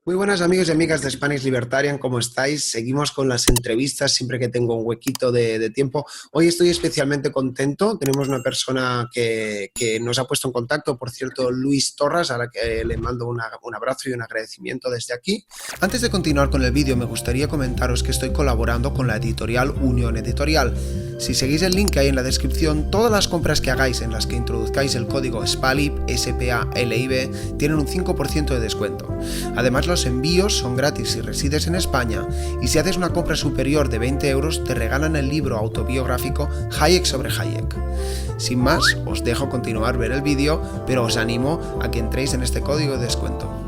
Muy buenas amigos y amigas de Spanish Libertarian, ¿cómo estáis? Seguimos con las entrevistas siempre que tengo un huequito de tiempo. Hoy estoy especialmente contento, tenemos una persona que nos ha puesto en contacto, por cierto, Luis Torras, a la que le mando un abrazo y un agradecimiento desde aquí. Antes de continuar con el vídeo, me gustaría comentaros que estoy colaborando con la editorial Unión Editorial. Si seguís el link que hay en la descripción, todas las compras que hagáis en las que introduzcáis el código SPALIB, SPALIB, tienen un 5% de descuento. Además, los envíos son gratis si resides en España y si haces una compra superior de 20 euros te regalan el libro autobiográfico Hayek sobre Hayek. Sin más, os dejo continuar ver el vídeo, pero os animo a que entréis en este código de descuento.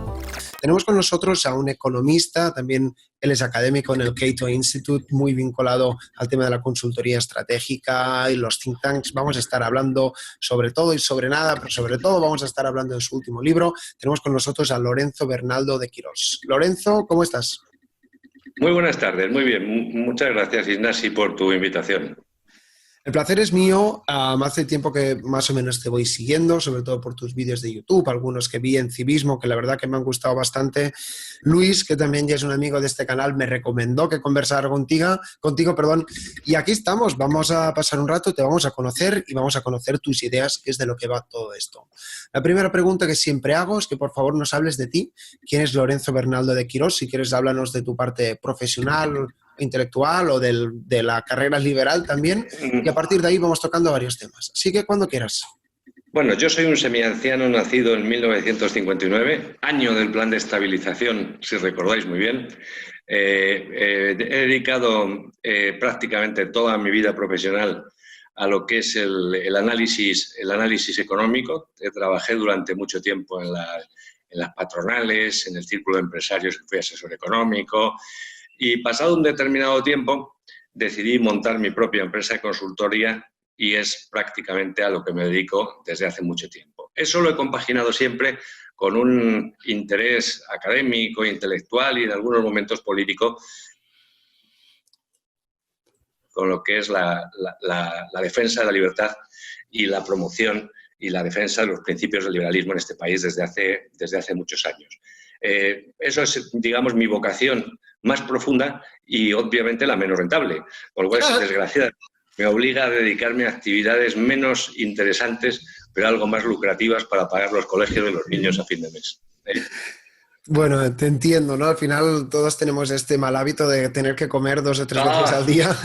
Tenemos con nosotros a un economista, también él es académico en el Cato Institute, muy vinculado al tema de la consultoría estratégica y los think tanks. Vamos a estar hablando sobre todo y sobre nada, pero sobre todo vamos a estar hablando de su último libro. Tenemos con nosotros a Lorenzo Bernaldo de Quirós. Lorenzo, ¿cómo estás? Muy buenas tardes, muy bien. Muchas gracias, Ignasi, por tu invitación. El placer es mío. Hace tiempo que más o menos te voy siguiendo, sobre todo por tus vídeos de YouTube, algunos que vi en Civismo, que la verdad que me han gustado bastante. Luis, que también ya es un amigo de este canal, me recomendó que conversara contigo, y aquí estamos. Vamos a pasar un rato, te vamos a conocer y vamos a conocer tus ideas, que es de lo que va todo esto. La primera pregunta que siempre hago es que por favor nos hables de ti. ¿Quién es Lorenzo Bernaldo de Quirós? Si quieres, háblanos de tu parte profesional, intelectual o de la carrera liberal también, y a partir de ahí vamos tocando varios temas. Así que cuando quieras. Bueno, yo soy un semianciano nacido en 1959, año del plan de estabilización, si recordáis muy bien. He dedicado prácticamente toda mi vida profesional a lo que es el análisis económico. Trabajé durante mucho tiempo en las patronales, en el círculo de empresarios, fui asesor económico. Y pasado un determinado tiempo decidí montar mi propia empresa de consultoría y es prácticamente a lo que me dedico desde hace mucho tiempo. Eso lo he compaginado siempre con un interés académico, intelectual y en algunos momentos político, con lo que es la defensa de la libertad y la promoción y la defensa de los principios del liberalismo en este país desde hace muchos años. Eso es, digamos, mi vocación más profunda y obviamente la menos rentable, por lo cual, desgraciadamente, me obliga a dedicarme a actividades menos interesantes, pero algo más lucrativas para pagar los colegios de los niños a fin de mes. Bueno, te entiendo, ¿no? Al final todos tenemos este mal hábito de tener que comer 2 o 3 veces al día.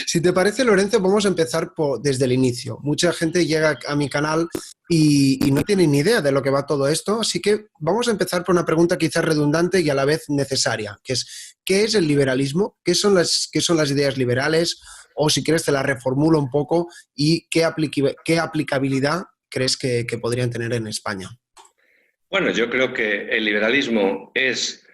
Si te parece, Lorenzo, vamos a empezar desde el inicio. Mucha gente llega a mi canal y no tiene ni idea de lo que va todo esto, así que vamos a empezar por una pregunta quizás redundante y a la vez necesaria, que es ¿qué es el liberalismo? ¿Qué son las ideas liberales? O si quieres te la reformulo un poco y qué aplicabilidad crees que podrían tener en España. Bueno, yo creo que el liberalismo es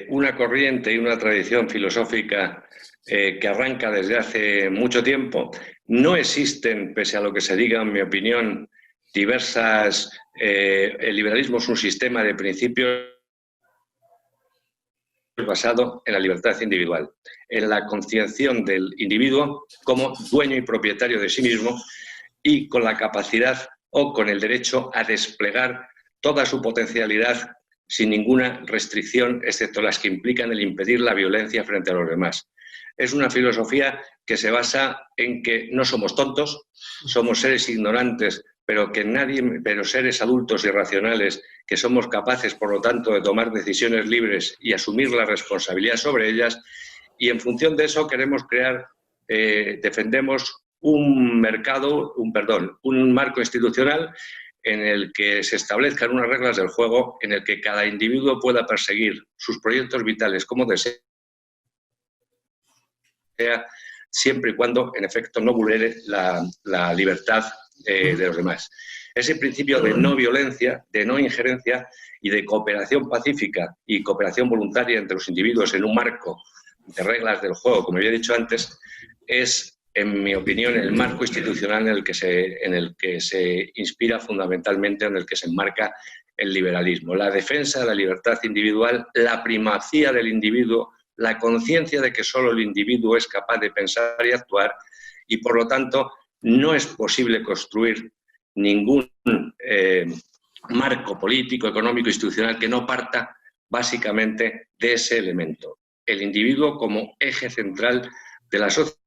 una corriente y una tradición filosófica que arranca desde hace mucho tiempo. No existen, pese a lo que se diga, en mi opinión, diversas... el liberalismo es un sistema de principios basado en la libertad individual, en la concienciación del individuo como dueño y propietario de sí mismo y con la capacidad o con el derecho a desplegar toda su potencialidad sin ninguna restricción, excepto las que implican el impedir la violencia frente a los demás. Es una filosofía que se basa en que no somos tontos, somos seres ignorantes, pero seres adultos y racionales, que somos capaces, por lo tanto, de tomar decisiones libres y asumir la responsabilidad sobre ellas. Y en función de eso queremos defendemos un marco institucional en el que se establezcan unas reglas del juego, en el que cada individuo pueda perseguir sus proyectos vitales como desea, siempre y cuando, en efecto, no vulnere la libertad de los demás. Ese principio de no violencia, de no injerencia y de cooperación pacífica y cooperación voluntaria entre los individuos en un marco de reglas del juego, como había dicho antes, es, en mi opinión, el marco institucional en el que se inspira fundamentalmente, en el que se enmarca el liberalismo. La defensa de la libertad individual, la primacía del individuo, la conciencia de que solo el individuo es capaz de pensar y actuar y, por lo tanto, no es posible construir ningún marco político, económico, institucional que no parta básicamente de ese elemento, el individuo como eje central de la sociedad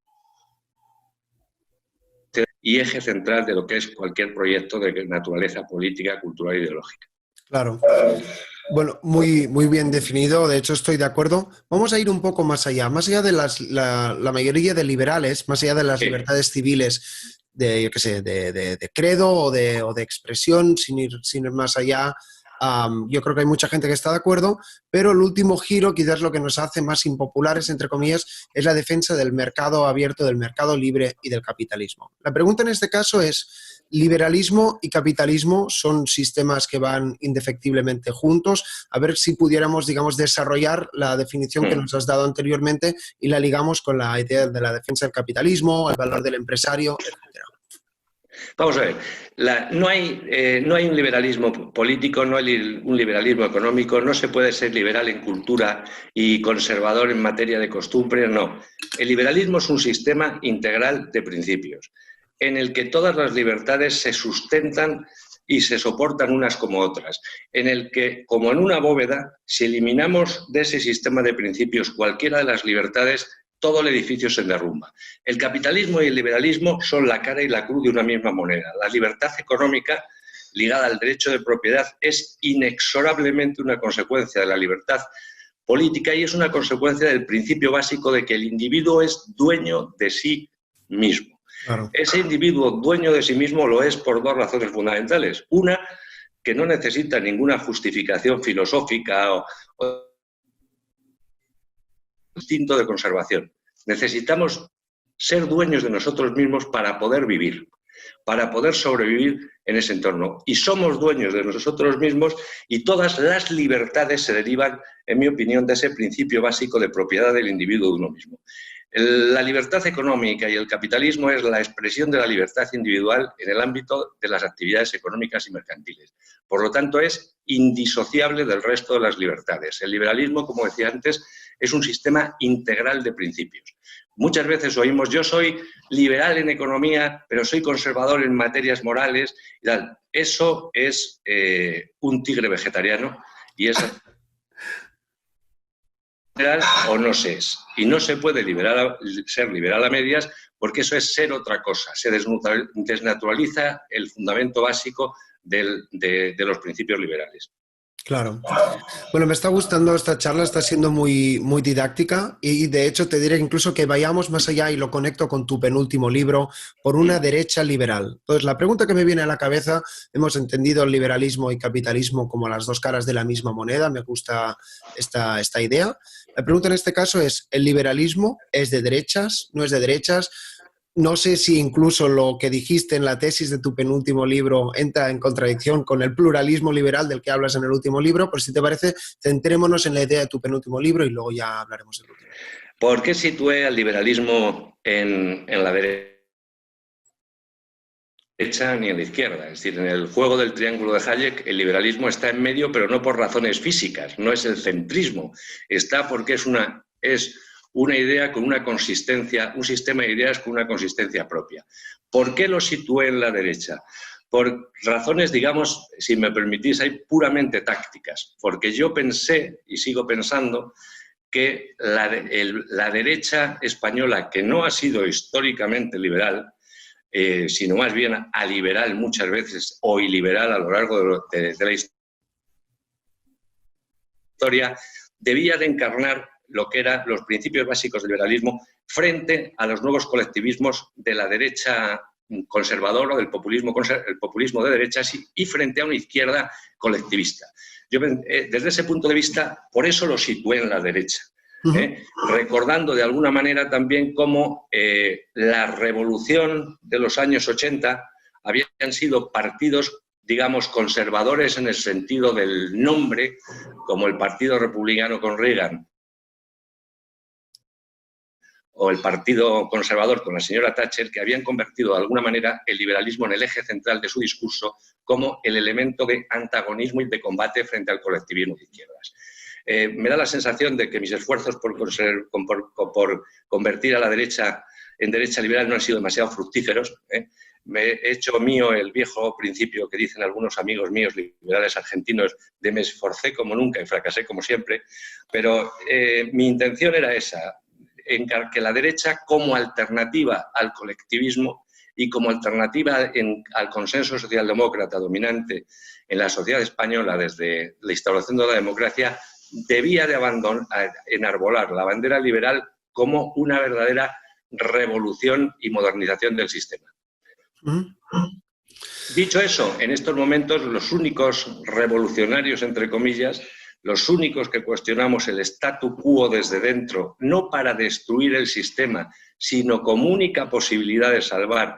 y eje central de lo que es cualquier proyecto de naturaleza política, cultural e ideológica. Claro. Bueno, muy, muy bien definido, de hecho estoy de acuerdo. Vamos a ir un poco más allá de la mayoría de liberales, más allá de las libertades civiles de, yo qué sé, de credo o de expresión, sin ir más allá. Yo creo que hay mucha gente que está de acuerdo, pero el último giro, quizás lo que nos hace más impopulares, entre comillas, es la defensa del mercado abierto, del mercado libre y del capitalismo. La pregunta en este caso es, ¿liberalismo y capitalismo son sistemas que van indefectiblemente juntos? A ver si pudiéramos, digamos, desarrollar la definición que nos has dado anteriormente y la ligamos con la idea de la defensa del capitalismo, el valor del empresario, etc. Vamos a ver, no hay un liberalismo político, no hay un liberalismo económico, no se puede ser liberal en cultura y conservador en materia de costumbres, no. El liberalismo es un sistema integral de principios, en el que todas las libertades se sustentan y se soportan unas como otras, en el que, como en una bóveda, si eliminamos de ese sistema de principios cualquiera de las libertades, todo el edificio se derrumba. El capitalismo y el liberalismo son la cara y la cruz de una misma moneda. La libertad económica, ligada al derecho de propiedad, es inexorablemente una consecuencia de la libertad política y es una consecuencia del principio básico de que el individuo es dueño de sí mismo. Claro. Ese individuo dueño de sí mismo lo es por dos razones fundamentales. Una, que no necesita ninguna justificación filosófica o instinto de conservación. Necesitamos ser dueños de nosotros mismos para poder vivir, para poder sobrevivir en ese entorno. Y somos dueños de nosotros mismos y todas las libertades se derivan, en mi opinión, de ese principio básico de propiedad del individuo de uno mismo. La libertad económica y el capitalismo es la expresión de la libertad individual en el ámbito de las actividades económicas y mercantiles. Por lo tanto, es indisociable del resto de las libertades. El liberalismo, como decía antes, es un sistema integral de principios. Muchas veces oímos, yo soy liberal en economía, pero soy conservador en materias morales y tal. Eso es un tigre vegetariano y es liberal o no se es. Y no se puede ser liberal a medias porque eso es ser otra cosa. Se desnaturaliza el fundamento básico de los principios liberales. Claro. Bueno, me está gustando esta charla, está siendo muy, muy didáctica y de hecho te diré incluso que vayamos más allá y lo conecto con tu penúltimo libro, Por una derecha liberal. Entonces, la pregunta que me viene a la cabeza, hemos entendido el liberalismo y capitalismo como las dos caras de la misma moneda, me gusta esta idea. La pregunta en este caso es, ¿el liberalismo es de derechas, no es de derechas? No sé si incluso lo que dijiste en la tesis de tu penúltimo libro entra en contradicción con el pluralismo liberal del que hablas en el último libro, pero si te parece, centrémonos en la idea de tu penúltimo libro y luego ya hablaremos del último. ¿Por qué situé al liberalismo en la derecha ni en la izquierda? Es decir, en el juego del triángulo de Hayek, el liberalismo está en medio, pero no por razones físicas, no es el centrismo, está porque es una idea con una consistencia, un sistema de ideas con una consistencia propia. ¿Por qué lo situé en la derecha? Por razones, digamos, si me permitís, hay puramente tácticas, porque yo pensé y sigo pensando que la derecha española, que no ha sido históricamente liberal, sino más bien aliberal muchas veces o iliberal a lo largo de la historia, debía de encarnar lo que eran los principios básicos del liberalismo frente a los nuevos colectivismos de la derecha conservadora, del populismo de derechas y frente a una izquierda colectivista. Yo, desde ese punto de vista, por eso lo situé en la derecha, recordando de alguna manera también cómo la revolución de los años 80 habían sido partidos, digamos, conservadores en el sentido del nombre, como el Partido Republicano con Reagan, o el Partido Conservador con la señora Thatcher, que habían convertido de alguna manera el liberalismo en el eje central de su discurso como el elemento de antagonismo y de combate frente al colectivismo de izquierdas. Me da la sensación de que mis esfuerzos por convertir a la derecha en derecha liberal no han sido demasiado fructíferos. me he hecho mío el viejo principio que dicen algunos amigos míos liberales argentinos de me esforcé como nunca y fracasé como siempre, pero mi intención era esa, que la derecha como alternativa al colectivismo y como alternativa al consenso socialdemócrata dominante en la sociedad española desde la instauración de la democracia, debía de enarbolar la bandera liberal como una verdadera revolución y modernización del sistema. Dicho eso, en estos momentos los únicos revolucionarios, entre comillas, los únicos que cuestionamos el statu quo desde dentro, no para destruir el sistema, sino como única posibilidad de salvar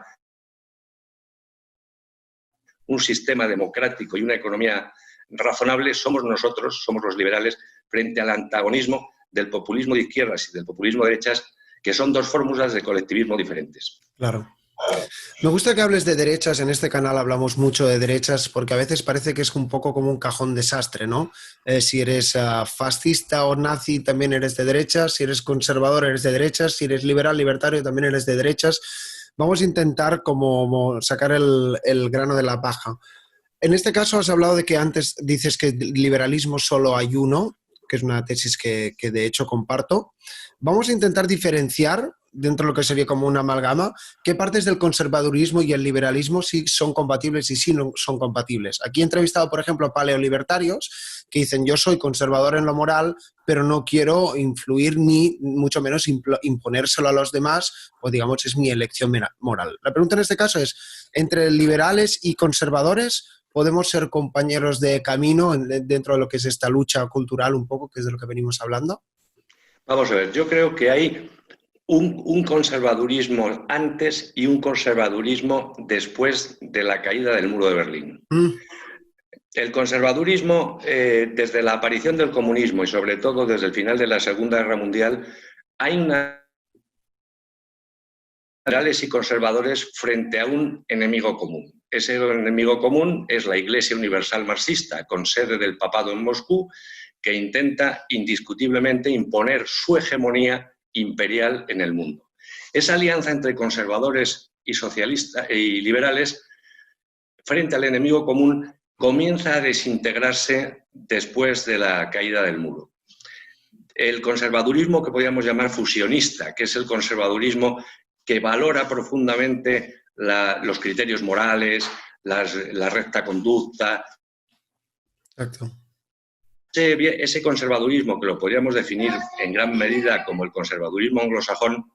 un sistema democrático y una economía razonable, somos nosotros, somos los liberales, frente al antagonismo del populismo de izquierdas y del populismo de derechas, que son dos fórmulas de colectivismo diferentes. Claro. Me gusta que hables de derechas. En este canal hablamos mucho de derechas porque a veces parece que es un poco como un cajón desastre, ¿no? Si eres fascista o nazi también eres de derechas, si eres conservador eres de derechas, si eres liberal, libertario también eres de derechas. Vamos a intentar como sacar el grano de la paja. En este caso has hablado de que antes dices que liberalismo solo hay uno, que es una tesis que de hecho comparto. Vamos a intentar diferenciar, dentro de lo que sería como una amalgama, qué partes del conservadurismo y el liberalismo sí son compatibles y sí no son compatibles. Aquí he entrevistado, por ejemplo, paleolibertarios que dicen yo soy conservador en lo moral, pero no quiero influir ni mucho menos imponérselo a los demás, o digamos es mi elección moral. La pregunta en este caso es, ¿entre liberales y conservadores podemos ser compañeros de camino dentro de lo que es esta lucha cultural un poco, que es de lo que venimos hablando? Vamos a ver, yo creo que hay un conservadurismo antes y un conservadurismo después de la caída del muro de Berlín. El conservadurismo, desde la aparición del comunismo y sobre todo desde el final de la Segunda Guerra Mundial, hay liberales y conservadores frente a un enemigo común. Ese enemigo común es la Iglesia Universal Marxista, con sede del Papado en Moscú, que intenta indiscutiblemente imponer su hegemonía imperial en el mundo. Esa alianza entre conservadores y socialistas y liberales frente al enemigo común comienza a desintegrarse después de la caída del muro. El conservadurismo que podríamos llamar fusionista, que es el conservadurismo que valora profundamente los criterios morales, la recta conducta. Exacto. Ese conservadurismo, que lo podríamos definir en gran medida como el conservadurismo anglosajón,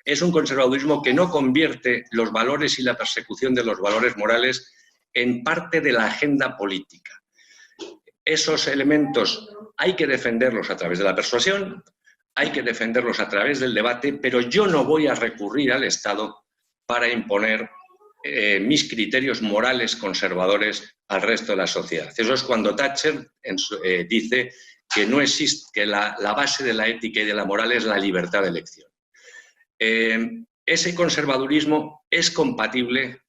es un conservadurismo que no convierte los valores y la persecución de los valores morales en parte de la agenda política. Esos elementos hay que defenderlos a través de la persuasión, hay que defenderlos a través del debate, pero yo no voy a recurrir al Estado para imponer mis criterios morales conservadores al resto de la sociedad. Eso es cuando Thatcher dice que no existe, que la base de la ética y de la moral es la libertad de elección. Ese conservadurismo es compatible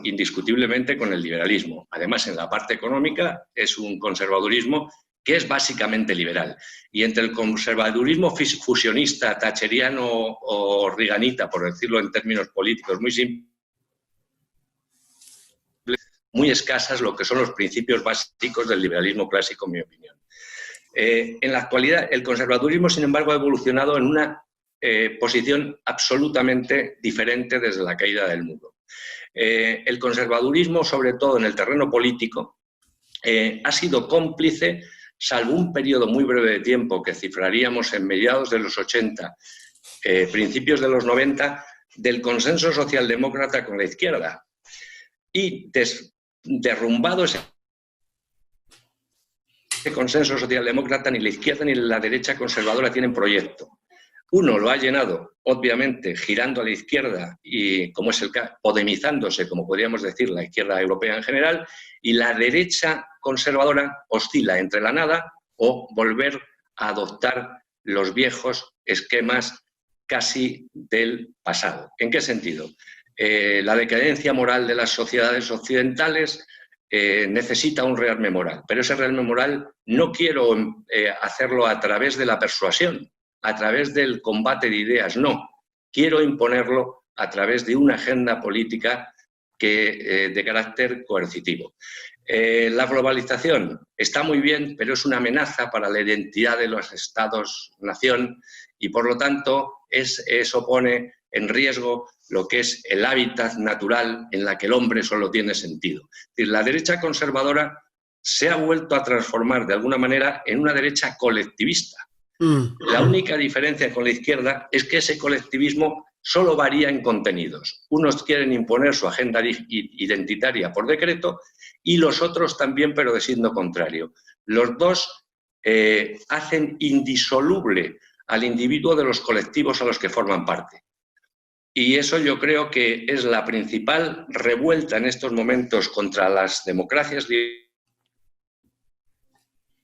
indiscutiblemente con el liberalismo. Además, en la parte económica es un conservadurismo que es básicamente liberal. Y entre el conservadurismo fusionista, thatcheriano o reaganita, por decirlo en términos políticos muy simples, muy escasas lo que son los principios básicos del liberalismo clásico, en mi opinión. En la actualidad, el conservadurismo, sin embargo, ha evolucionado en una posición absolutamente diferente desde la caída del muro. El conservadurismo, sobre todo en el terreno político, ha sido cómplice, salvo un periodo muy breve de tiempo que cifraríamos en mediados de los 80, principios de los 90, del consenso socialdemócrata con la izquierda. Y derrumbado ese consenso socialdemócrata, ni la izquierda ni la derecha conservadora tienen proyecto. Uno lo ha llenado, obviamente, girando a la izquierda y, como es el caso, podemizándose, como podríamos decir, la izquierda europea en general, y la derecha conservadora oscila entre la nada o volver a adoptar los viejos esquemas casi del pasado. ¿En qué sentido? La decadencia moral de las sociedades occidentales necesita un rearme moral, pero ese rearme moral no quiero hacerlo a través de la persuasión, a través del combate de ideas, no. Quiero imponerlo a través de una agenda política de carácter coercitivo. La globalización está muy bien, pero es una amenaza para la identidad de los Estados-nación y, por lo tanto, eso pone en riesgo lo que es el hábitat natural en la que el hombre solo tiene sentido. Es decir, la derecha conservadora se ha vuelto a transformar de alguna manera en una derecha colectivista. La única diferencia con la izquierda es que ese colectivismo solo varía en contenidos. Unos quieren imponer su agenda identitaria por decreto y los otros también, pero de signo contrario. Los dos hacen indisoluble al individuo de los colectivos a los que forman parte. Y eso yo creo que es la principal revuelta en estos momentos contra las democracias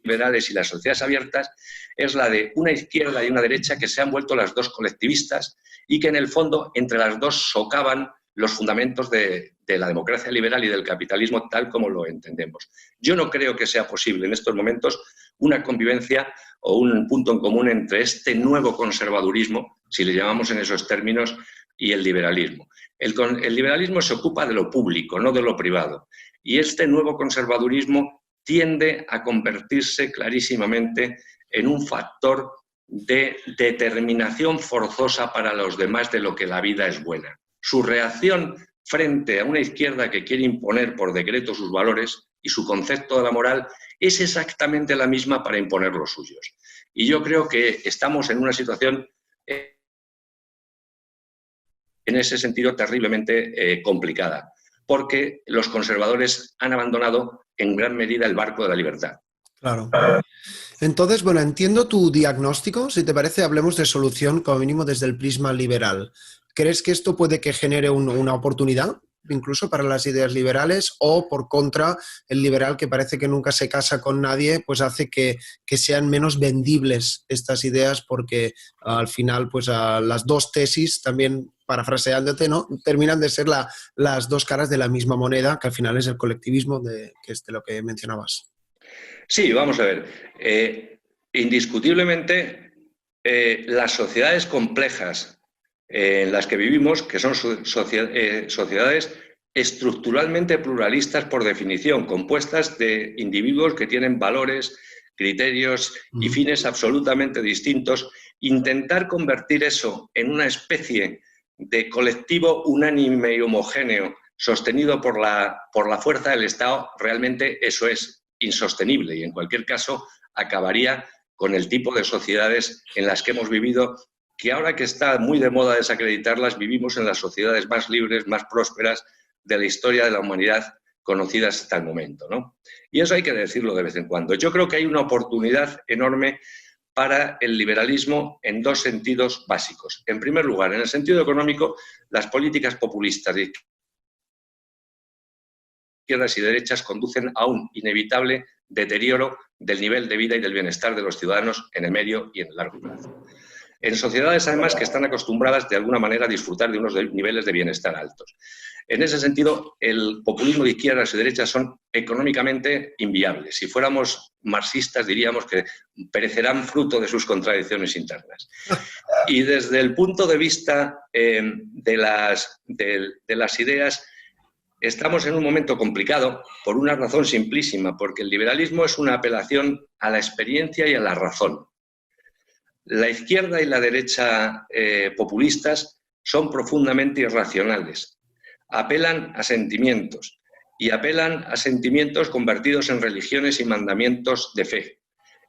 liberales y las sociedades abiertas, es la de una izquierda y una derecha que se han vuelto las dos colectivistas y que en el fondo entre las dos socavan los fundamentos de la democracia liberal y del capitalismo tal como lo entendemos. Yo no creo que sea posible en estos momentos una convivencia o un punto en común entre este nuevo conservadurismo, si le llamamos en esos términos, y el liberalismo. El liberalismo se ocupa de lo público, no de lo privado. Y este nuevo conservadurismo tiende a convertirse clarísimamente en un factor de determinación forzosa para los demás de lo que la vida es buena. Su reacción frente a una izquierda que quiere imponer por decreto sus valores y su concepto de la moral es exactamente la misma para imponer los suyos. Y yo creo que estamos en una situación en ese sentido terriblemente complicada, porque los conservadores han abandonado en gran medida el barco de la libertad. Claro. Entonces, bueno, entiendo tu diagnóstico. Si te parece, hablemos de solución, como mínimo desde el prisma liberal. ¿Crees que esto puede que genere una oportunidad, incluso para las ideas liberales, o por contra, el liberal que parece que nunca se casa con nadie, pues hace que sean menos vendibles estas ideas porque al final, pues las dos tesis también, parafraseándote, ¿no?, terminan de ser las dos caras de la misma moneda, que al final es el colectivismo, que es de lo que mencionabas? Sí, vamos a ver. Indiscutiblemente, las sociedades complejas en las que vivimos, que son sociedades estructuralmente pluralistas por definición, compuestas de individuos que tienen valores, criterios y fines absolutamente distintos, intentar convertir eso en una especie de colectivo unánime y homogéneo sostenido por la fuerza del Estado, realmente eso es insostenible y en cualquier caso acabaría con el tipo de sociedades en las que hemos vivido, que ahora que está muy de moda desacreditarlas, vivimos en las sociedades más libres, más prósperas de la historia de la humanidad conocidas hasta el momento, ¿no? Y eso hay que decirlo de vez en cuando. Yo creo que hay una oportunidad enorme para el liberalismo en dos sentidos básicos. En primer lugar, en el sentido económico, las políticas populistas de izquierdas y derechas conducen a un inevitable deterioro del nivel de vida y del bienestar de los ciudadanos en el medio y en el largo plazo. En sociedades, además, que están acostumbradas de alguna manera a disfrutar de unos niveles de bienestar altos. En ese sentido, el populismo de izquierdas y derechas son económicamente inviables. Si fuéramos marxistas, diríamos que perecerán fruto de sus contradicciones internas. Y desde el punto de vista de las ideas, estamos en un momento complicado por una razón simplísima, porque el liberalismo es una apelación a la experiencia y a la razón. La izquierda y la derecha populistas son profundamente irracionales. Apelan a sentimientos y apelan a sentimientos convertidos en religiones y mandamientos de fe.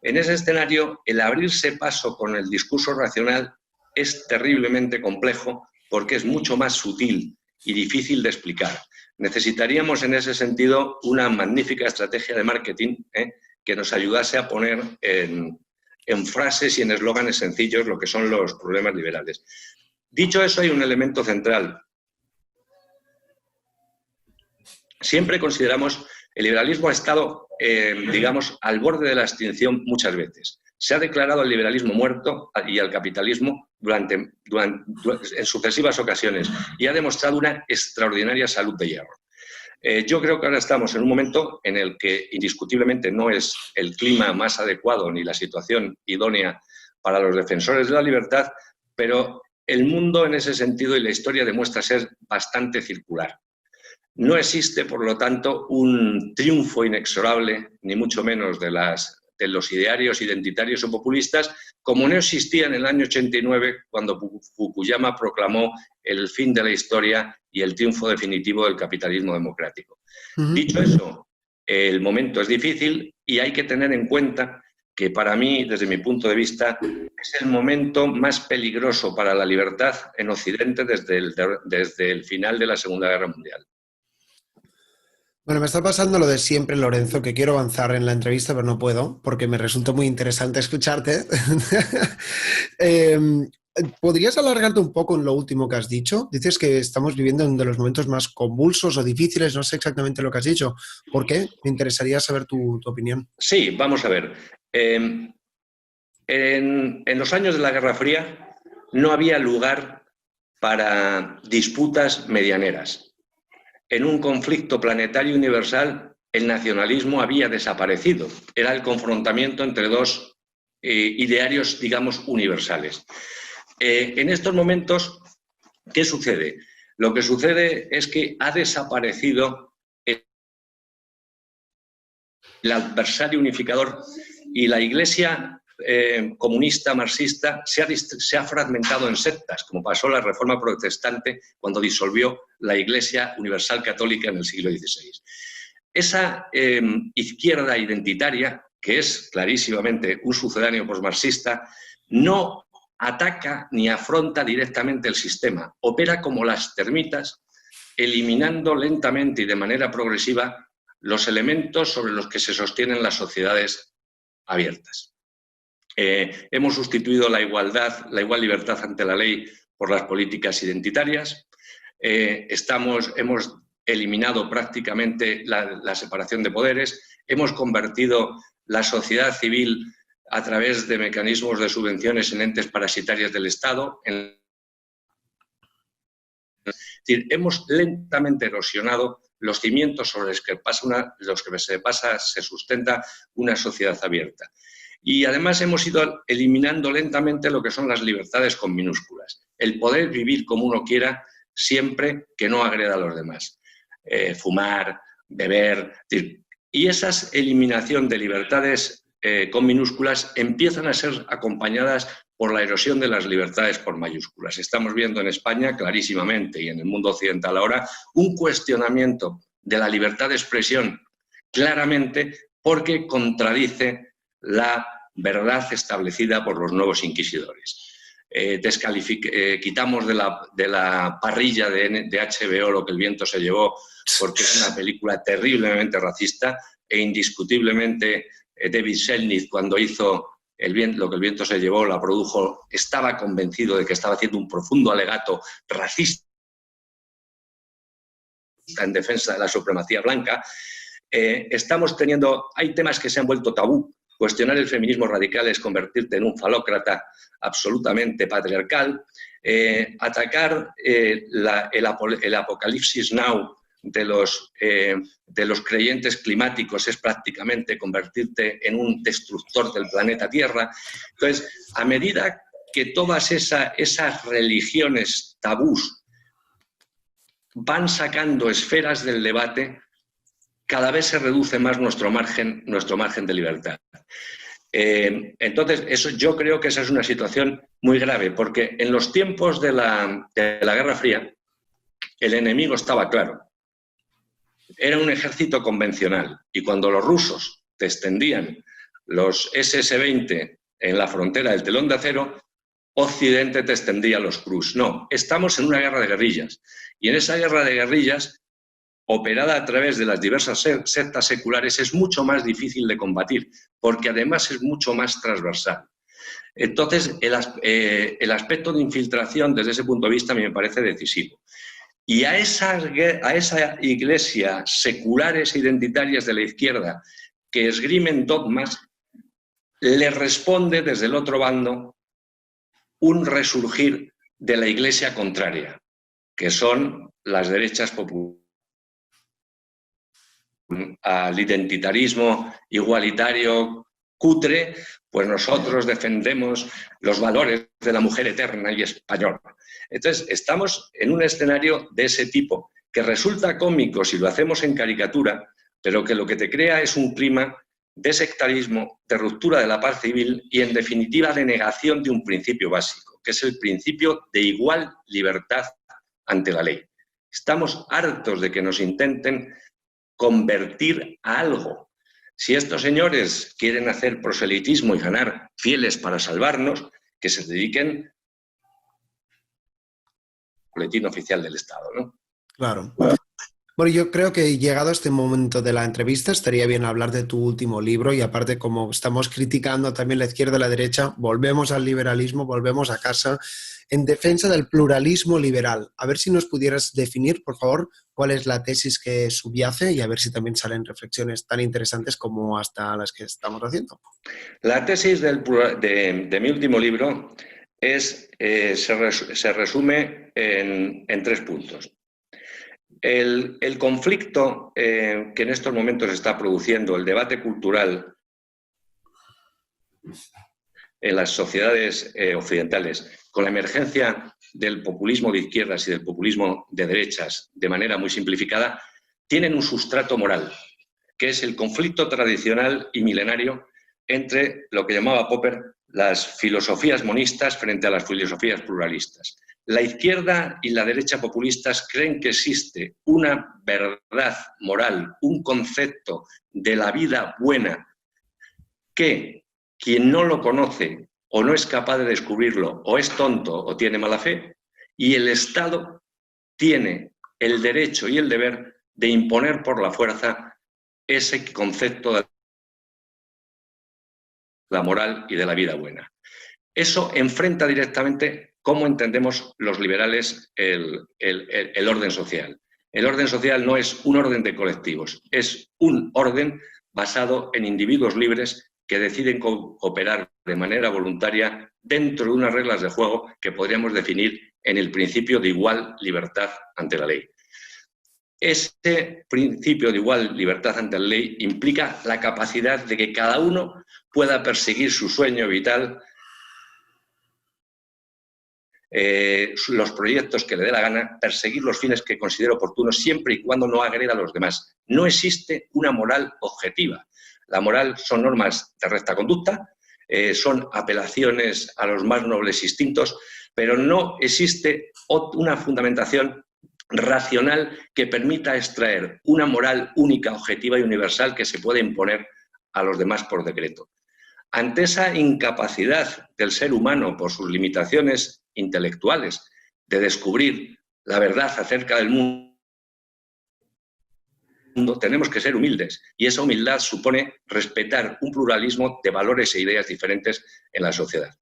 En ese escenario, el abrirse paso con el discurso racional es terriblemente complejo porque es mucho más sutil y difícil de explicar. Necesitaríamos en ese sentido una magnífica estrategia de marketing que nos ayudase a poner en frases y en eslóganes sencillos lo que son los problemas liberales. Dicho eso, hay un elemento central. Siempre consideramos el liberalismo ha estado, digamos, al borde de la extinción muchas veces. Se ha declarado el liberalismo muerto y al capitalismo en sucesivas ocasiones y ha demostrado una extraordinaria salud de hierro. Yo creo que ahora estamos en un momento en el que indiscutiblemente no es el clima más adecuado ni la situación idónea para los defensores de la libertad, pero el mundo en ese sentido y la historia demuestra ser bastante circular. No existe, por lo tanto, un triunfo inexorable, ni mucho menos de los idearios identitarios o populistas, como no existía en el año 89, cuando Fukuyama proclamó el fin de la historia y el triunfo definitivo del capitalismo democrático. Dicho eso, el momento es difícil y hay que tener en cuenta que para mí, desde mi punto de vista, es el momento más peligroso para la libertad en Occidente desde el final de la Segunda Guerra Mundial. Bueno, me está pasando lo de siempre, Lorenzo, que quiero avanzar en la entrevista, pero no puedo, porque me resulta muy interesante escucharte. ¿Podrías alargarte un poco en lo último que has dicho? Dices que estamos viviendo uno de los momentos más convulsos o difíciles, no sé exactamente lo que has dicho. ¿Por qué? Me interesaría saber tu opinión. Sí, vamos a ver. En los años de la Guerra Fría no había lugar para disputas medianeras. En un conflicto planetario universal, el nacionalismo había desaparecido. Era el confrontamiento entre dos idearios, digamos, universales. En estos momentos, ¿qué sucede? Lo que sucede es que ha desaparecido el adversario unificador y la Iglesia comunista, marxista, se ha fragmentado en sectas, como pasó la Reforma Protestante cuando disolvió la Iglesia Universal Católica en el siglo XVI. Esa izquierda identitaria, que es clarísimamente un sucedáneo posmarxista, no ataca ni afronta directamente el sistema, opera como las termitas, eliminando lentamente y de manera progresiva los elementos sobre los que se sostienen las sociedades abiertas. Hemos sustituido la igual libertad ante la ley por las políticas identitarias. Hemos eliminado prácticamente la separación de poderes. Hemos convertido la sociedad civil a través de mecanismos de subvenciones en entes parasitarias del Estado. Es decir, hemos lentamente erosionado los cimientos sobre los que se sustenta una sociedad abierta. Y además hemos ido eliminando lentamente lo que son las libertades con minúsculas. El poder vivir como uno quiera siempre que no agreda a los demás. Fumar, beber. Y esa eliminación de libertades con minúsculas empiezan a ser acompañadas por la erosión de las libertades por mayúsculas. Estamos viendo en España clarísimamente y en el mundo occidental ahora un cuestionamiento de la libertad de expresión claramente porque contradice la verdad establecida por los nuevos inquisidores. Quitamos de la parrilla de HBO Lo que el viento se llevó porque es una película terriblemente racista e indiscutiblemente David Selnick, cuando hizo Lo que el viento se llevó, la produjo, estaba convencido de que estaba haciendo un profundo alegato racista en defensa de la supremacía blanca. Hay temas que se han vuelto tabú. Cuestionar el feminismo radical es convertirte en un falócrata absolutamente patriarcal. Atacar el apocalipsis now de los creyentes climáticos es prácticamente convertirte en un destructor del planeta Tierra. Entonces, a medida que todas esas religiones tabús van sacando esferas del debate, cada vez se reduce más nuestro margen de libertad. Entonces, yo creo que esa es una situación muy grave, porque en los tiempos de la Guerra Fría, el enemigo estaba claro. Era un ejército convencional, y cuando los rusos te extendían los SS-20 en la frontera del telón de acero, Occidente te extendía los Cruz. No, estamos en una guerra de guerrillas, y en esa guerra de guerrillas, operada a través de las diversas sectas seculares, es mucho más difícil de combatir, porque además es mucho más transversal. Entonces, el aspecto de infiltración, desde ese punto de vista, a mí me parece decisivo. Y a esa iglesia seculares e identitarias de la izquierda que esgrimen dogmas, le responde desde el otro bando un resurgir de la iglesia contraria, que son las derechas populares, al identitarismo igualitario, cutre, pues nosotros defendemos los valores de la mujer eterna y española. Entonces, estamos en un escenario de ese tipo, que resulta cómico si lo hacemos en caricatura, pero que lo que te crea es un clima de sectarismo, de ruptura de la paz civil y, en definitiva, de negación de un principio básico, que es el principio de igual libertad ante la ley. Estamos hartos de que nos intenten convertir a algo. Si estos señores quieren hacer proselitismo y ganar fieles para salvarnos, que se dediquen al boletín oficial del Estado, ¿no? Claro. Bueno, yo creo que llegado a este momento de la entrevista estaría bien hablar de tu último libro y aparte como estamos criticando también la izquierda y la derecha, volvemos al liberalismo, volvemos a casa en defensa del pluralismo liberal. A ver si nos pudieras definir, por favor, cuál es la tesis que subyace y a ver si también salen reflexiones tan interesantes como hasta las que estamos haciendo. La tesis de mi último libro se resume en 3 puntos. El conflicto que en estos momentos está produciendo el debate cultural en las sociedades occidentales, con la emergencia del populismo de izquierdas y del populismo de derechas, de manera muy simplificada, tienen un sustrato moral, que es el conflicto tradicional y milenario entre lo que llamaba Popper las filosofías monistas frente a las filosofías pluralistas. La izquierda y la derecha populistas creen que existe una verdad moral, un concepto de la vida buena que quien no lo conoce o no es capaz de descubrirlo o es tonto o tiene mala fe, y el Estado tiene el derecho y el deber de imponer por la fuerza ese concepto de la moral y de la vida buena. Eso enfrenta directamente cómo entendemos los liberales el orden social. El orden social no es un orden de colectivos, es un orden basado en individuos libres que deciden cooperar de manera voluntaria dentro de unas reglas de juego que podríamos definir en el principio de igual libertad ante la ley. Ese principio de igual libertad ante la ley implica la capacidad de que cada uno pueda perseguir su sueño vital, los proyectos que le dé la gana, perseguir los fines que considere oportunos siempre y cuando no agreda a los demás. No existe una moral objetiva. La moral son normas de recta conducta, son apelaciones a los más nobles instintos, pero no existe una fundamentación racional que permita extraer una moral única, objetiva y universal que se pueda imponer a los demás por decreto. Ante esa incapacidad del ser humano por sus limitaciones intelectuales de descubrir la verdad acerca del mundo, tenemos que ser humildes y esa humildad supone respetar un pluralismo de valores e ideas diferentes en la sociedad.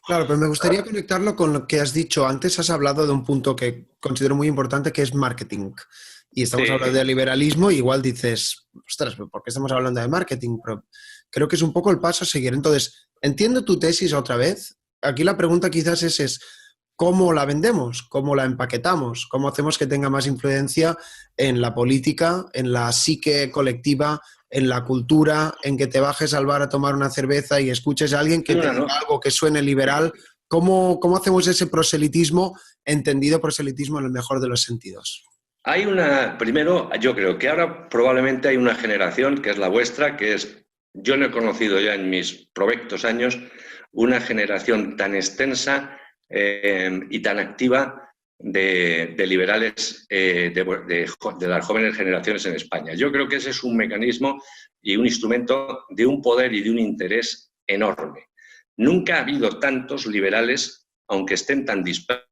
Claro, pero me gustaría conectarlo con lo que has dicho antes. Has hablado de un punto que considero muy importante, que es marketing. Y estamos hablando de liberalismo y igual dices, ostras, ¿por qué estamos hablando de marketing? Pero creo que es un poco el paso a seguir. Entonces, entiendo tu tesis otra vez. Aquí la pregunta quizás es ¿cómo la vendemos? ¿Cómo la empaquetamos? ¿Cómo hacemos que tenga más influencia en la política, en la psique colectiva, en la cultura, en que te bajes al bar a tomar una cerveza y escuches a alguien que te diga algo que suene liberal? ¿Cómo hacemos ese proselitismo, entendido proselitismo en el mejor de los sentidos? Primero, yo creo que ahora probablemente hay una generación, que es la vuestra, yo no he conocido ya en mis provectos años, una generación tan extensa y tan activa de liberales de las jóvenes generaciones en España. Yo creo que ese es un mecanismo y un instrumento de un poder y de un interés enorme. Nunca ha habido tantos liberales, aunque estén tan dispersos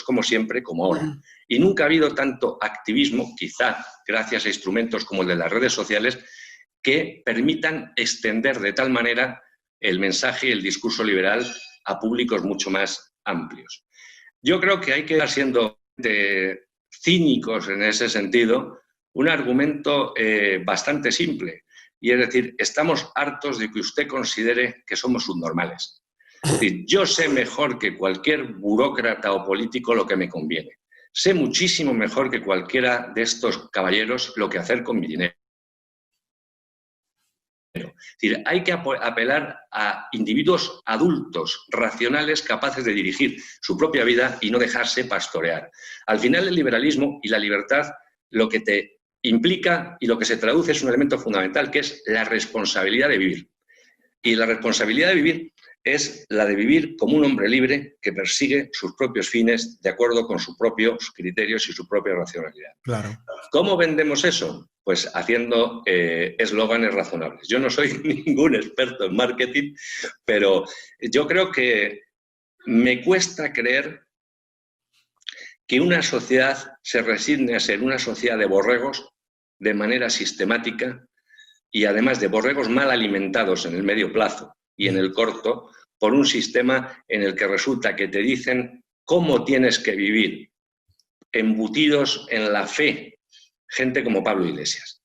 como siempre, como ahora. Y nunca ha habido tanto activismo, quizá gracias a instrumentos como el de las redes sociales, que permitan extender de tal manera el mensaje y el discurso liberal a públicos mucho más amplios. Yo creo que hay que ir siendo cínicos en ese sentido, un argumento bastante simple, y es decir, estamos hartos de que usted considere que somos subnormales. Es decir, yo sé mejor que cualquier burócrata o político lo que me conviene. Sé muchísimo mejor que cualquiera de estos caballeros lo que hacer con mi dinero. Es decir, hay que apelar a individuos adultos, racionales, capaces de dirigir su propia vida y no dejarse pastorear. Al final, el liberalismo y la libertad lo que te implica y lo que se traduce es un elemento fundamental, que es la responsabilidad de vivir. Y la responsabilidad de vivir es la de vivir como un hombre libre que persigue sus propios fines de acuerdo con sus propios criterios y su propia racionalidad. Claro. ¿Cómo vendemos eso? Pues haciendo eslóganes razonables. Yo no soy ningún experto en marketing, pero yo creo que me cuesta creer que una sociedad se resigne a ser una sociedad de borregos de manera sistemática y además de borregos mal alimentados en el medio plazo y en el corto por un sistema en el que resulta que te dicen cómo tienes que vivir, embutidos en la fe, gente como Pablo Iglesias.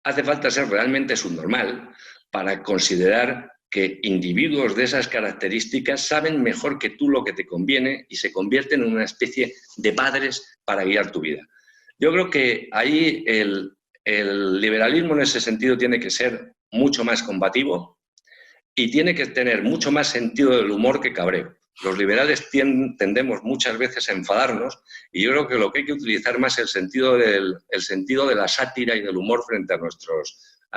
Hace falta ser realmente subnormal para considerar que individuos de esas características saben mejor que tú lo que te conviene y se convierten en una especie de padres para guiar tu vida. Yo creo que ahí el liberalismo en ese sentido tiene que ser mucho más combativo y tiene que tener mucho más sentido del humor que cabreo. Los liberales tendemos muchas veces a enfadarnos y yo creo que lo que hay que utilizar más es el sentido de la sátira y del humor frente a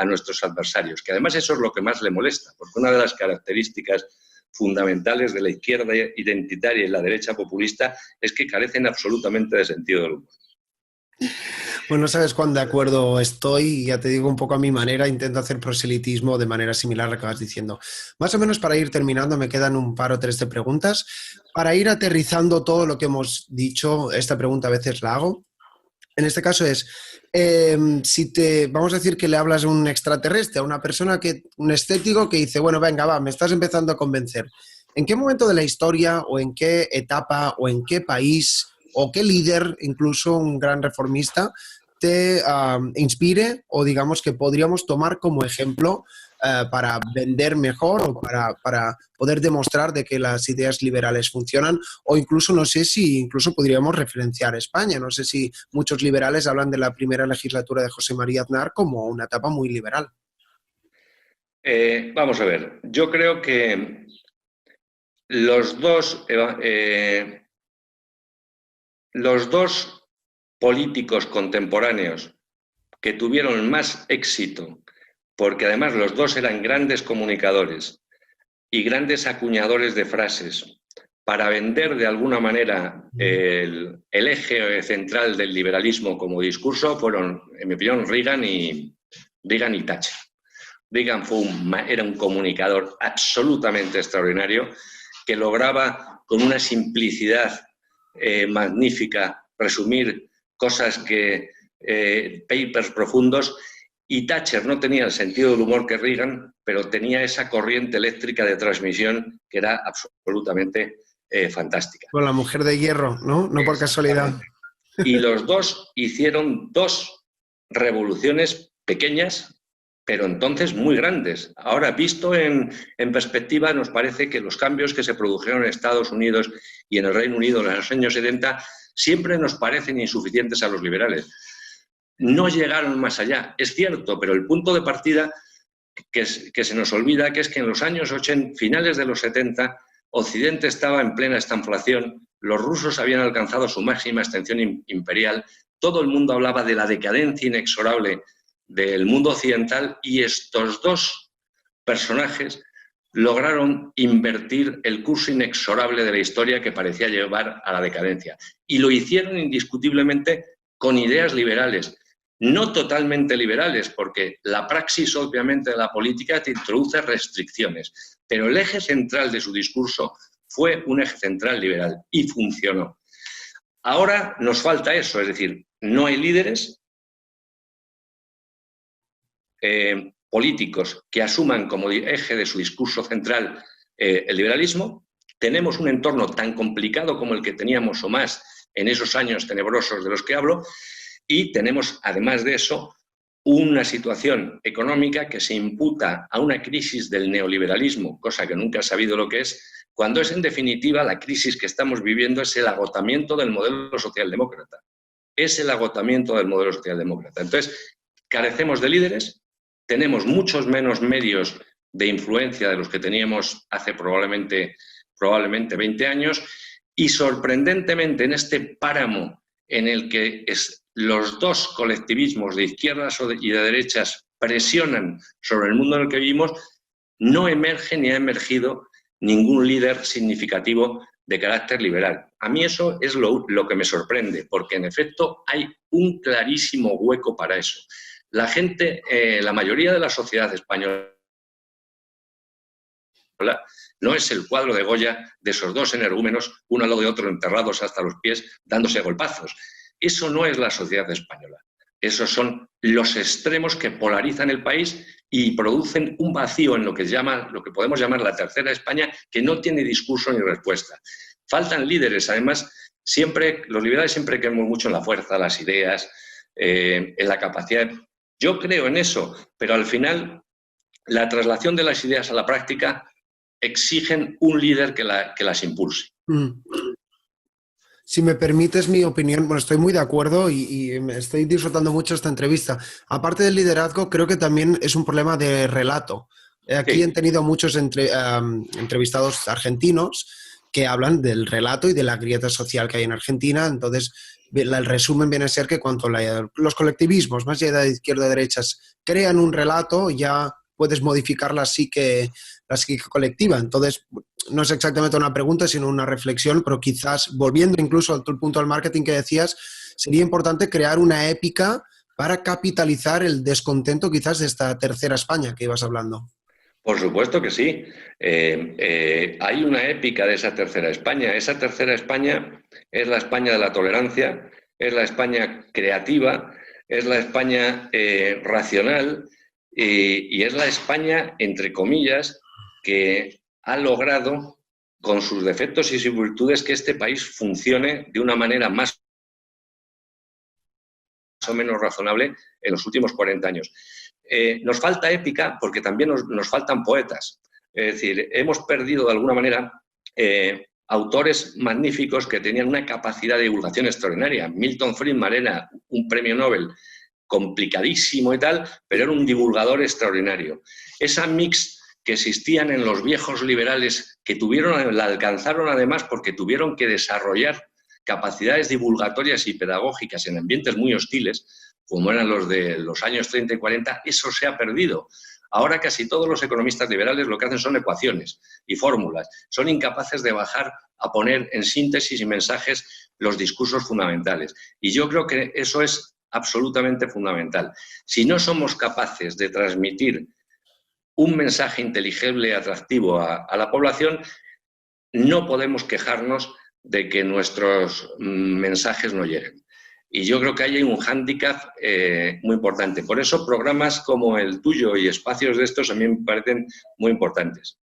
nuestros adversarios, que además eso es lo que más le molesta, porque una de las características fundamentales de la izquierda identitaria y la derecha populista es que carecen absolutamente de sentido del humor. Pues no sabes cuán de acuerdo estoy, ya te digo un poco a mi manera, intento hacer proselitismo de manera similar a lo que vas diciendo. Más o menos para ir terminando, me quedan un par o tres de preguntas. Para ir aterrizando todo lo que hemos dicho, esta pregunta a veces la hago. En este caso es, vamos a decir que le hablas a un extraterrestre, a una persona, un escéptico que dice, bueno, venga, va, me estás empezando a convencer. ¿En qué momento de la historia o en qué etapa o en qué país o qué líder, incluso un gran reformista, te inspire o digamos que podríamos tomar como ejemplo para vender mejor o para poder demostrar de que las ideas liberales funcionan? O incluso, no sé si incluso podríamos referenciar a España. No sé si muchos liberales hablan de la primera legislatura de José María Aznar como una etapa muy liberal. Vamos a ver, yo creo que los dos políticos contemporáneos que tuvieron más éxito, porque además los dos eran grandes comunicadores y grandes acuñadores de frases para vender de alguna manera el eje central del liberalismo como discurso, fueron, en mi opinión, Reagan y Thatcher. Reagan era un comunicador absolutamente extraordinario que lograba con una simplicidad magnífica resumir cosas papers profundos, y Thatcher no tenía el sentido del humor que Reagan, pero tenía esa corriente eléctrica de transmisión que era absolutamente fantástica. Con la mujer de hierro, ¿no? No por casualidad. Y los dos hicieron dos revoluciones pequeñas, pero entonces muy grandes. Ahora, visto en perspectiva, nos parece que los cambios que se produjeron en Estados Unidos y en el Reino Unido en los años 70 siempre nos parecen insuficientes a los liberales. No llegaron más allá, es cierto, pero el punto de partida que se nos olvida que es que en los años 80, finales de los 70, Occidente estaba en plena estanflación, los rusos habían alcanzado su máxima extensión imperial, todo el mundo hablaba de la decadencia inexorable del mundo occidental y estos dos personajes lograron invertir el curso inexorable de la historia que parecía llevar a la decadencia. Y lo hicieron indiscutiblemente con ideas liberales, no totalmente liberales, porque la praxis obviamente de la política te introduce restricciones, pero el eje central de su discurso fue un eje central liberal y funcionó. Ahora nos falta eso, es decir, no hay líderes políticos que asuman como eje de su discurso central el liberalismo. Tenemos un entorno tan complicado como el que teníamos o más en esos años tenebrosos de los que hablo, y tenemos, además de eso, una situación económica que se imputa a una crisis del neoliberalismo, cosa que nunca he sabido lo que es, cuando es en definitiva la crisis que estamos viviendo es el agotamiento del modelo socialdemócrata. Es el agotamiento del modelo socialdemócrata. Entonces, carecemos de líderes, tenemos muchos menos medios de influencia de los que teníamos hace probablemente 20 años, y sorprendentemente en este páramo en el que los dos colectivismos de izquierdas y de derechas presionan sobre el mundo en el que vivimos, no emerge ni ha emergido ningún líder significativo de carácter liberal. A mí eso es lo que me sorprende, porque en efecto hay un clarísimo hueco para eso. La gente, la mayoría de la sociedad española, no es el cuadro de Goya de esos dos energúmenos, uno al lado de otro, enterrados hasta los pies, dándose golpazos. Eso no es la sociedad española. Esos son los extremos que polarizan el país y producen un vacío en lo que podemos llamar la tercera España, que no tiene discurso ni respuesta. Faltan líderes, además, los liberales siempre creemos mucho en la fuerza, las ideas, en la capacidad. Yo creo en eso, pero al final la traslación de las ideas a la práctica exigen un líder que las impulse. Si me permites mi opinión, bueno, estoy muy de acuerdo y me estoy disfrutando mucho esta entrevista. Aparte del liderazgo, creo que también es un problema de relato. Aquí han tenido muchos entrevistados argentinos que hablan del relato y de la grieta social que hay en Argentina. Entonces, el resumen viene a ser que cuando los colectivismos, más allá de izquierda y derechas, crean un relato, ya puedes modificar la psique colectiva. Entonces, no es exactamente una pregunta, sino una reflexión, pero quizás, volviendo incluso al punto del marketing que decías, sería importante crear una épica para capitalizar el descontento quizás de esta tercera España que ibas hablando. Por supuesto que sí. Hay una épica de esa tercera España. Esa tercera España es la España de la tolerancia, es la España creativa, es la España racional y es la España, entre comillas, que ha logrado, con sus defectos y sus virtudes, que este país funcione de una manera más o menos razonable en los últimos 40 años. Nos falta épica porque también nos faltan poetas. Es decir, hemos perdido de alguna manera autores magníficos que tenían una capacidad de divulgación extraordinaria. Milton Friedman era un premio Nobel complicadísimo y tal, pero era un divulgador extraordinario. Esa mix que existían en los viejos liberales, que la alcanzaron además porque tuvieron que desarrollar capacidades divulgatorias y pedagógicas en ambientes muy hostiles, como eran los de los años 30 y 40, eso se ha perdido. Ahora casi todos los economistas liberales lo que hacen son ecuaciones y fórmulas. Son incapaces de bajar a poner en síntesis y mensajes los discursos fundamentales. Y yo creo que eso es absolutamente fundamental. Si no somos capaces de transmitir un mensaje inteligible y atractivo a la población, no podemos quejarnos de que nuestros mensajes no lleguen. Y yo creo que ahí hay un hándicap muy importante. Por eso programas como el tuyo y espacios de estos a mí me parecen muy importantes.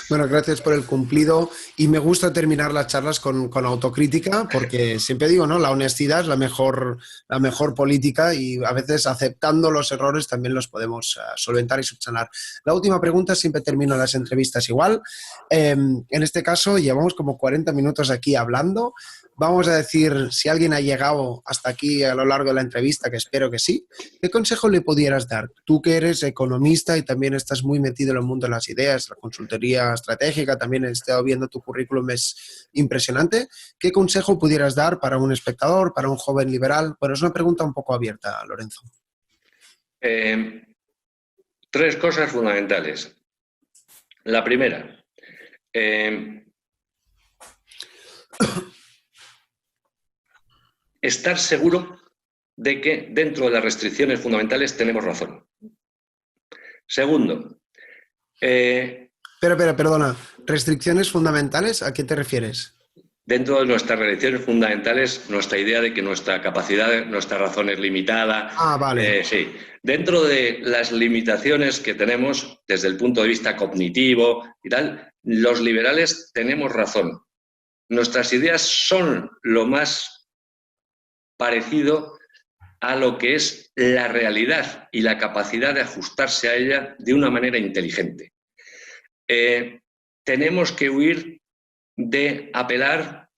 Bueno, gracias por el cumplido y me gusta terminar las charlas con autocrítica porque siempre digo, ¿no? La honestidad es la mejor política y a veces aceptando los errores también los podemos solventar y subsanar. La última pregunta, siempre termino las entrevistas igual. En este caso llevamos como 40 minutos aquí hablando. Vamos a decir, si alguien ha llegado hasta aquí a lo largo de la entrevista, que espero que sí, ¿qué consejo le pudieras dar? Tú que eres economista y también estás muy metido en el mundo de las ideas, la consultoría estratégica, también he estado viendo tu currículum, es impresionante. ¿Qué consejo pudieras dar para un espectador, para un joven liberal? Bueno, es una pregunta un poco abierta, Lorenzo. 3 cosas fundamentales. La primera, estar seguro de que dentro de las restricciones fundamentales tenemos razón. Segundo. Perdona. ¿Restricciones fundamentales? ¿A qué te refieres? Dentro de nuestras restricciones fundamentales, nuestra idea de que nuestra capacidad, nuestra razón es limitada. Ah, vale. Sí. Dentro de las limitaciones que tenemos desde el punto de vista cognitivo y tal, los liberales tenemos razón. Nuestras ideas son lo más parecido a lo que es la realidad y la capacidad de ajustarse a ella de una manera inteligente. Tenemos que huir de apelar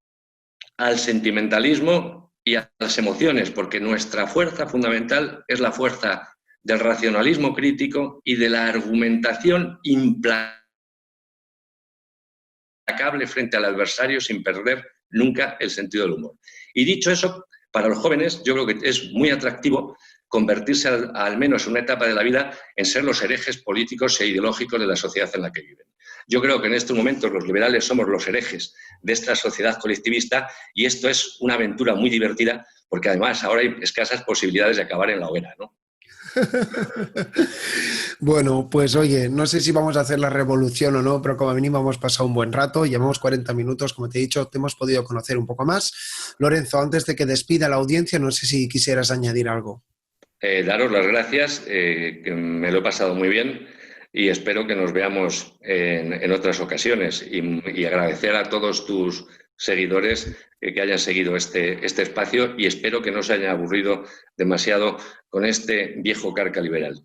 al sentimentalismo y a las emociones, porque nuestra fuerza fundamental es la fuerza del racionalismo crítico y de la argumentación implacable frente al adversario sin perder nunca el sentido del humor. Y dicho eso, para los jóvenes yo creo que es muy atractivo convertirse al menos en una etapa de la vida en ser los herejes políticos e ideológicos de la sociedad en la que viven. Yo creo que en estos momentos los liberales somos los herejes de esta sociedad colectivista y esto es una aventura muy divertida porque además ahora hay escasas posibilidades de acabar en la hoguera, ¿no? Bueno, pues oye, no sé si vamos a hacer la revolución o no, pero como mínimo hemos pasado un buen rato, llevamos 40 minutos, como te he dicho, te hemos podido conocer un poco más. Lorenzo, antes de que despida la audiencia, no sé si quisieras añadir algo. Daros las gracias, que me lo he pasado muy bien y espero que nos veamos en otras ocasiones y agradecer a todos tus seguidores que hayan seguido este espacio y espero que no se hayan aburrido demasiado con este viejo carca liberal.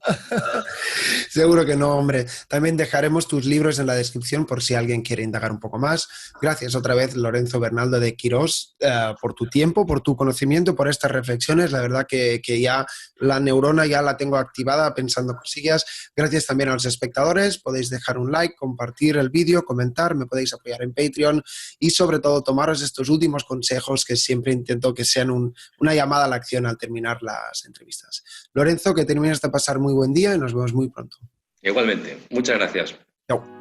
Seguro que no, hombre. También dejaremos tus libros en la descripción por si alguien quiere indagar un poco más. Gracias otra vez, Lorenzo Bernaldo de Quirós, por tu tiempo, por tu conocimiento, por estas reflexiones. La verdad que ya la neurona ya la tengo activada pensando cosillas. Gracias también a los espectadores. Podéis dejar un like, compartir el vídeo, comentar, me podéis apoyar en Patreon y sobre todo tomaros estos últimos consejos que siempre intento que sean una llamada a la acción al terminar las entrevistas. Lorenzo, que termines de pasar muy buen día y nos vemos muy pronto. Igualmente. Muchas gracias. Chao.